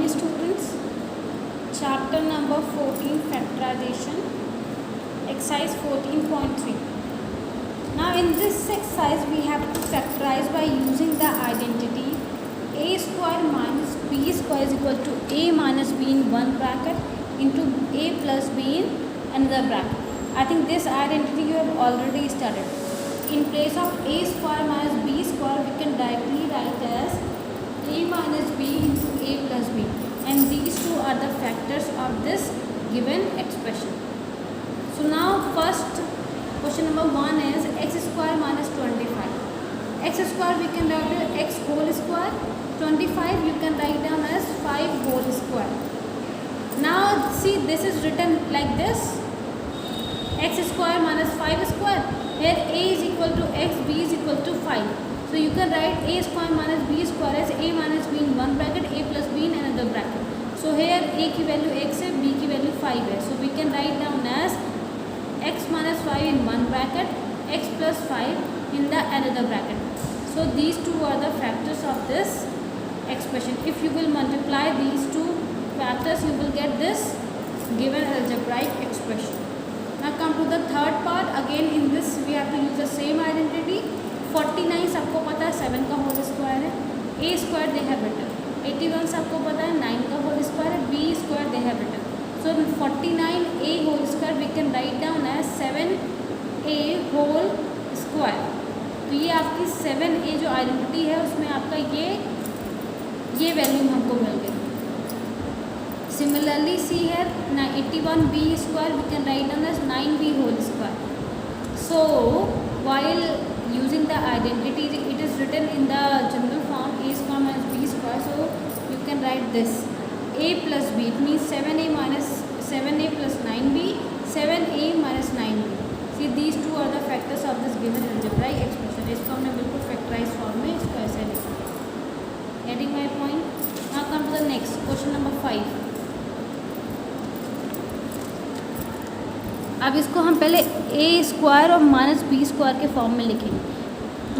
morning students. Chapter number 14, factorization, exercise 14.3. Now in this exercise we have to factorize by using the identity a square minus b square is equal to a minus b in one bracket into a plus b in another bracket. I think this identity you have already studied. In place of a square minus b square we can directly write as a minus b into a plus b, and these two are the factors of this given expression. So now first question number 1 is x square minus 25. X square we can write as x whole square, 25 you can write down as 5 whole square. Now see, this is written like this, x square minus 5 square. Here a is equal to x, b is equal to 5. So you can write a square minus b square as a minus b in one bracket, a plus b in another bracket. So here a की value x है, b की value 5 है. So we can write down as x minus 5 in one bracket, x plus 5 in the another bracket. So these two are the factors of this expression. If you will multiply these two factors, you will get this given algebraic expression. Now come to the third part. Again in this we have to use the same identity. 49 सबको पता है 7 का whole square है, a square they have written. 81 सबको पता है 9 का whole square है, b square they have written. So 49 a whole square we can write down as 7a whole square. तो ये आपकी 7a जो आइडेंटिटी है उसमें आपका ये वैल्यू हमको मिल गई. सिमिलरली सी है 81b square we can write down as 9b whole square. So while using the identity, it is written in the general form a square minus b square. So you can write this a plus b. It means 7a minus 7a plus 9b, 7a minus 9b. See, these two are the factors of this given algebraic expression. इसको हमने बिल्कुल factorized form में इसको ऐसे लिखा. Getting my point? Now come to the next question number 5. अब इसको हम पहले a स्क्वायर और माइनस बी स्क्वायर के फॉर्म में लिखेंगे.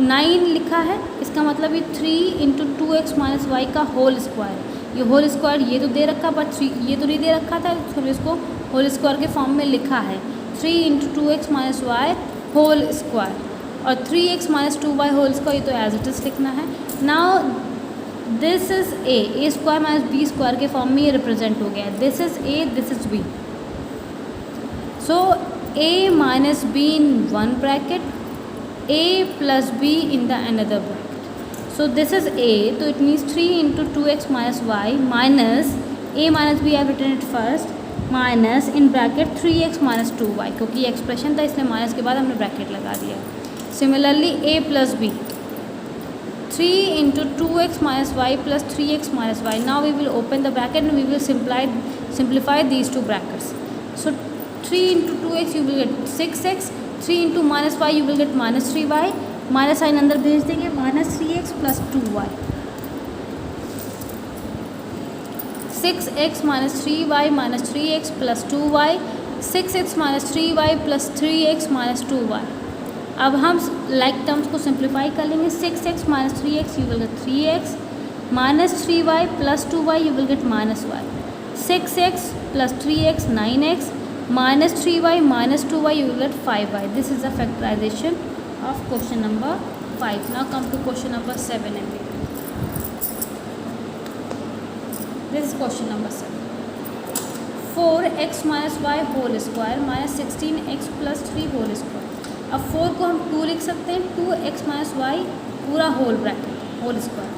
9 लिखा है, इसका मतलब ये 3 इंटू 2x माइनस वाई का होल स्क्वायर. ये होल स्क्वायर ये तो दे रखा, पर 3 ये तो नहीं दे रखा था, तो इसको होल स्क्वायर के फॉर्म में लिखा है. 3 into 2x minus y whole square और 3x minus 2y whole square, ये तो एज इट इज़ लिखना है. Now this is a square minus b square के फॉर्म में ये रिप्रेजेंट हो गया. This is a, this is b. So a minus b in one bracket, a plus b in the another bracket. So this is a, so it means 3 into 2x minus y minus a minus b, I have written it first, minus in bracket 3x minus 2y, क्योंकि expression था इसलिए minus के बाद हमने bracket लगा दिया. Similarly a plus b, 3 into 2x minus y plus 3x minus y. Now we will open the bracket and we will simplify these two brackets. So 3 into 2x you will get 6x, 3 into minus y you will get minus 3y, minus sign अंदर भेज देंगे, minus 3x plus 2y. 6x minus 3y minus 3x plus 2y, 6x minus 3y plus 3x minus 2y. अब हम like terms को simplify कर लेंगे. 6x minus 3x you will get 3x, minus 3y plus 2y you will get minus y. 6x plus 3x 9x, minus 3y minus 2y you will get 5y. This is the factorization of question number 5. Now come to question number 7 and 8. This is question number 7. 4x minus y whole square minus 16x plus 3 whole square. अब 4 को हम 2 लिख सकते हैं, 2x minus y पूरा whole bracket whole square.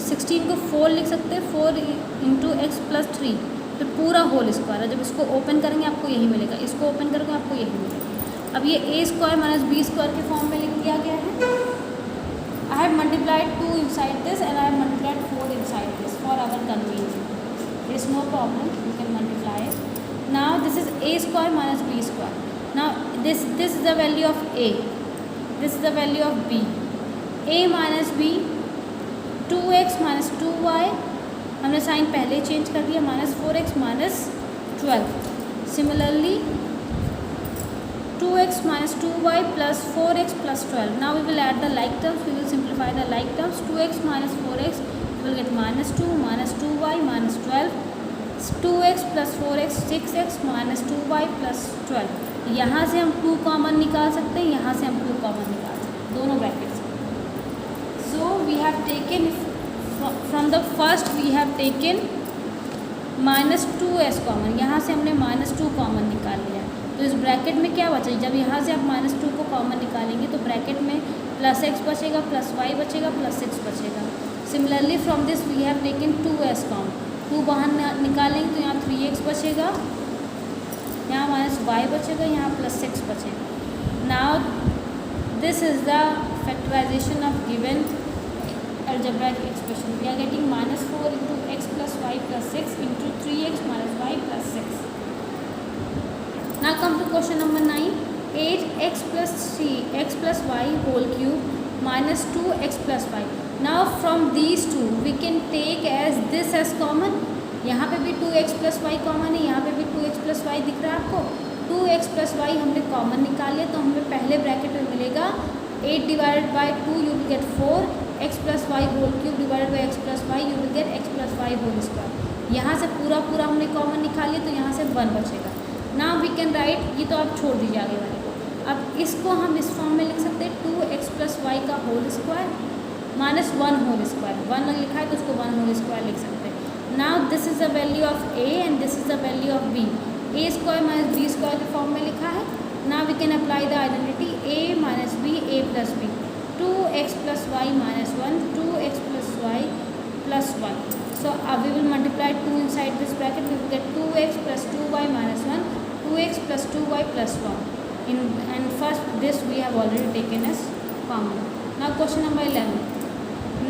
16 को 4 लिख सकते हैं, 4 इंटू x प्लस 3 फिर पूरा होल स्क्वायर है. जब इसको ओपन करेंगे आपको यही मिलेगा, इसको ओपन करेंगे आपको यही मिलेगा. अब ये a square minus b square के फॉर्म में लिख दिया गया है. I have multiplied 2 inside this and I have multiplied 4 inside this for our convenience. It is no problem, you can multiply it. Now this is a square minus b square. Now this is the value of a, this is the value of b. a minus b, 2x minus 2y, हमने sign पहले change कर दिया, minus 4x minus 12. Similarly 2x minus 2y plus 4x plus 12. Now we will add the like terms. We will simplify the like terms. 2x minus 4x will get -2 -2y -12 2x + 4x 6x -2y + 12। यहाँ से हम 2 common निकाल सकते हैं, यहाँ से हम 2 common निकाल सकते हैं, दोनों ब्रैकेट से। So we have taken from the first we have taken -2s common, यहाँ से हमने -2 कॉमन निकाल लिया। तो इस ब्रैकेट में क्या बचेगा, जब यहाँ से आप -2 को कॉमन निकालेंगे तो ब्रैकेट में +x बचेगा, +y बचेगा, +6 बचेगा। Similarly from this we have taken 2s common, 2 बाहर निकालेंगे तो यहाँ 3x बचेगा, यहाँ -y बचेगा, यहाँ +6 बचेगा। Now this is the factorisation of given algebraic expression. We are getting -4 into x plus y plus 6 into 3x minus y plus 6. Now come to question number 9. 8x plus 3x plus y whole cube minus 2x plus y. Now from these two we can take as this as common. यहाँ पे भी 2x plus y common है, यहाँ पे भी 2x plus y दिख रहा है आपको। 2x plus y हमने कॉमन निकाल लिया तो हमें पहले ब्रैकेट में मिलेगा 8 divided by 2 you will get 4, x plus y whole cube divided by x plus y you will get x plus y whole square। यहाँ से पूरा हमने कॉमन निकाल लिया तो यहाँ से 1 बचेगा। नाउ वी कैन राइट, ये तो आप छोड़ दीजिए आगे वाले को। अब इसको हम इस फॉर्म में लिख सकते हैं 2x plus y का whole square minus 1 whole square. 1 लिखा है तो उसको 1 होल स्क्वायर लिख सकते हैं। Now this is the value of a and this is the value of b। a square minus b square के फॉर्म में लिखा है। Now we can apply the identity a minus b a plus b। 2x plus y minus 1 2x plus y plus 1। So we will multiply 2 inside this bracket, we will get 2x plus 2y minus 1 2x plus 2y plus 1 and first this we have already taken as common। Now question number 11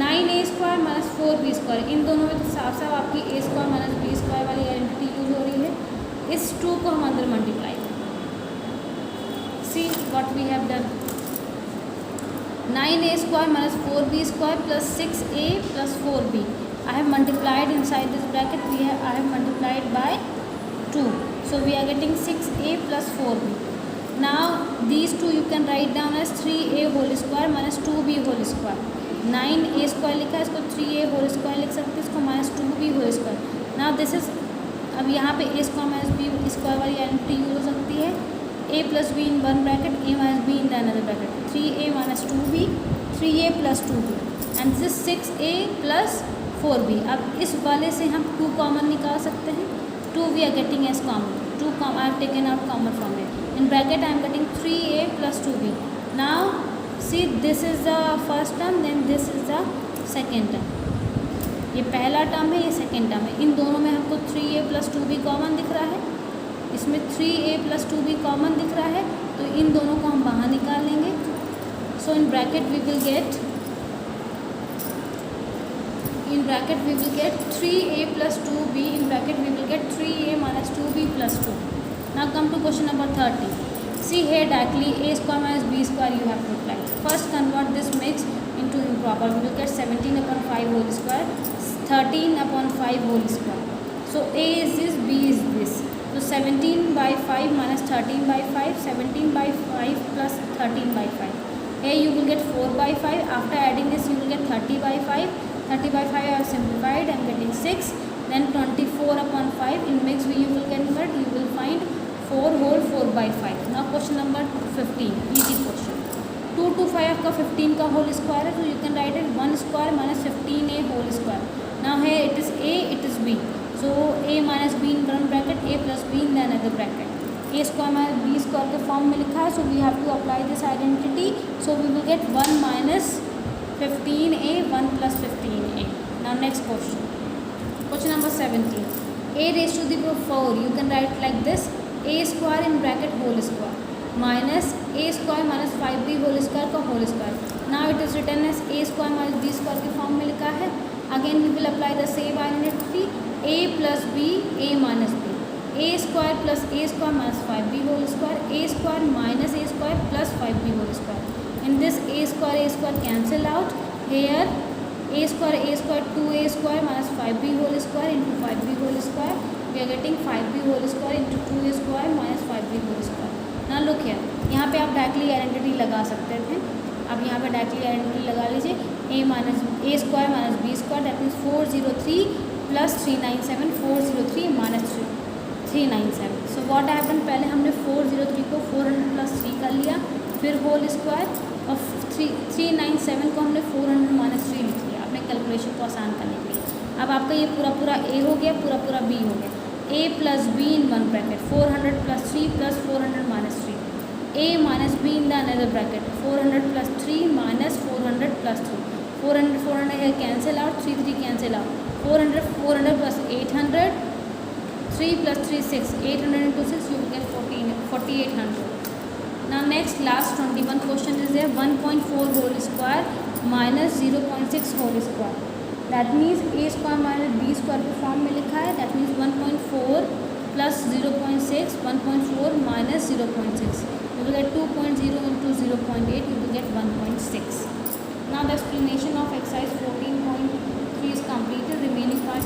9a square minus 4b square। इन दोनों में तो साफ साफ आपकी a square minus b square वाली identity use हो रही है। इस 2 को हम अंदर मल्टीप्लाई करें। See what we have done, 9a square minus 4b square plus 6a plus 4b। I have multiplied inside this bracket, I have multiplied by 2, so we are getting 6a plus 4b। Now these two you can write down as 3a whole square minus 2b whole square। 9a square लिखा है, इसको 3a whole square लिख सकते हैं, इसको minus 2b whole square। Now this is, अब यहाँ पे a square minus b square वाली आइडेंटिटी यूज हो सकती है। a plus b in one bracket, a minus b in the another bracket, 3a minus 2b 3a plus 2b and this 6a plus 4b। अब इस वाले से हम 2 common निकाल सकते हैं। 2 we are getting as common, 2 I have taken out common from it। in bracket I am getting 3a plus 2b। now see this is the first term then this is the second term। ये पहला term है, ये second term है। इन दोनों में हमको 3a plus 2b common दिख रहा है, इसमें 3a plus 2b कॉमन दिख रहा है, तो इन दोनों को हम बाहर निकाल लेंगे। So in bracket we will get 3a plus 2b, in bracket we will get 3a minus 2b plus 2। now come to question number 30। see here directly a square minus b square you have to apply। first convert this mix into improper, we will get 17 upon 5 whole square 13 upon 5 whole square। so a is this, b is this, so 17 by 5 minus 13 by 5, 17 by 5 plus 13 by 5। here you will get 4 by 5, after adding this you will get 30 by 5, 30 by 5 I have simplified, I am getting 6, then 24 upon 5 in mix you will convert, you will find 4 whole 4 by 5। now question number 15, easy question। 2 to 5 आपका 15 का whole square है, so you can write it 1 square minus 15a whole square। now here it is a, it is b, so a minus b in one bracket, a plus b in the another bracket। a square minus b square के form में लिखा है, so we have to apply this identity, so we will get 1 minus 15a 1 plus 15a। now next question number 17। a raised to the power 4 you can write like this, a square in bracket whole square minus a square minus 5b whole square का whole square। now it is written as a square minus b square के form में लिखा है। again we will apply the same identity, a plus b a minus b, a square plus a square minus 5b whole square, a square minus a square plus 5b whole square। in this a square cancel out, here a square 2a square minus 5b whole square into 5b whole square, we are getting 5b whole square into 2a square minus 5b whole square। now look here, यहाँ पे आप directly identity लगा सकते थे। अब यहाँ पे directly identity लगा लीजिए, a square minus b square, that means 403 plus 397, 403 minus 397. So what happened, पहले हमने 403 को 400 plus 3 कर लिया, फिर होल स्क्वायर, और 397 को हमने 400 minus 3 लिख लिया अपने कैलकुलेशन को आसान करने के लिए. अब आपका ये पूरा a हो गया, पूरा b हो गया. a plus b in one bracket, 400 plus 3 plus 400 minus 3. a minus b in the another bracket, 400 plus 3 minus 400 plus 3. 400 here cancel out, 3 cancel out. 400 plus 800, 3 plus 3 6. 800 into 6 you will get 4800. Now next last 21 question is there. 1.4 whole square minus 0.6 whole square. That means a square minus b square के form में लिखा है. That means 1.4 plus 0.6, 1.4 minus 0.6. You will get 2.0 into 0.8. You will get 1.6. Now the explanation of exercise 14.3 is completed. Remaining part